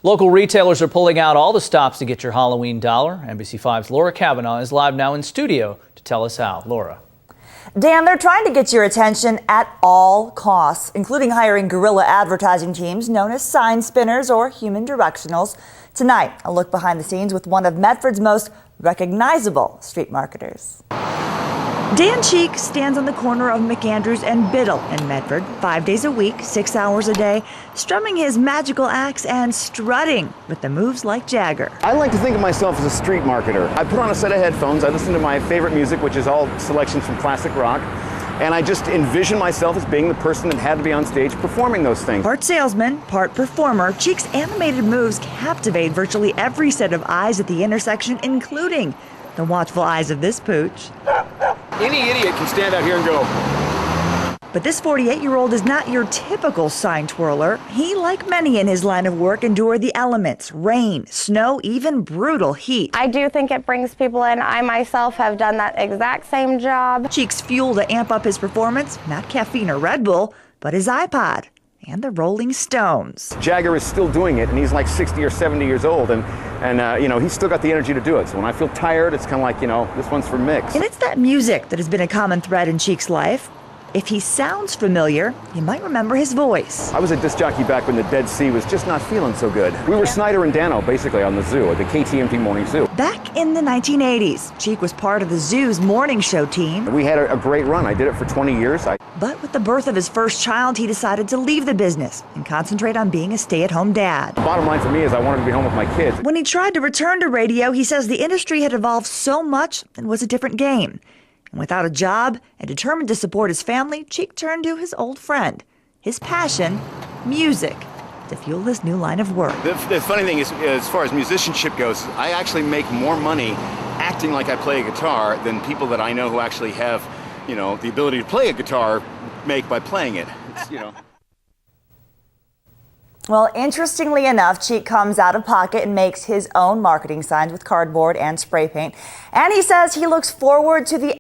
Local retailers are pulling out all the stops to get your Halloween dollar. NBC5's Laura Kavanaugh is live now in studio to tell us how. Laura. Dan, they're trying to get your attention at all costs, including hiring guerrilla advertising teams known as sign spinners or human directionals. Tonight, a look behind the scenes with one of Medford's most recognizable street marketers. Dan Cheek stands on the corner of McAndrews and Biddle in Medford 5 days a week, 6 hours a day, strumming his magical axe and strutting with the moves like Jagger. I like to think of myself as a street marketer. I put on a set of headphones, I listen to my favorite music, which is all selections from classic rock, and I just envision myself as being the person that had to be on stage performing those things. Part salesman, part performer, Cheek's animated moves captivate virtually every set of eyes at the intersection, including the watchful eyes of this pooch. Any idiot can stand out here and go. But this 48-year-old is not your typical sign twirler. He, like many in his line of work, endured the elements, rain, snow, even brutal heat. I do think it brings people in. I myself have done that exact same job. Cheek's fuel to amp up his performance, not caffeine or Red Bull, but his iPod and the Rolling Stones. Jagger is still doing it, and he's like 60 or 70 years old, and you know, he's still got the energy to do it. So when I feel tired, it's kind of like, you know, this one's for Mix. And it's that music that has been a common thread in Cheek's life. If he sounds familiar, you might remember his voice. I was a disc jockey back when the Dead Sea was just not feeling so good. We were Snyder and Dano, basically, on the zoo, at the KTMT Morning Zoo. Back in the 1980s, Cheek was part of the zoo's morning show team. We had a great run. I did it for 20 years. But with the birth of his first child, he decided to leave the business and concentrate on being a stay-at-home dad. The bottom line for me is I wanted to be home with my kids. When he tried to return to radio, he says the industry had evolved so much and was a different game. And without a job and determined to support his family, Cheek turned to his old friend, his passion, music, to fuel this new line of work. The funny thing is, as far as musicianship goes, I actually make more money acting like I play a guitar than people that I know who actually have, you know, the ability to play a guitar make by playing it. It's, you know. Well, interestingly enough, Cheek comes out of pocket and makes his own marketing signs with cardboard and spray paint. And he says he looks forward to the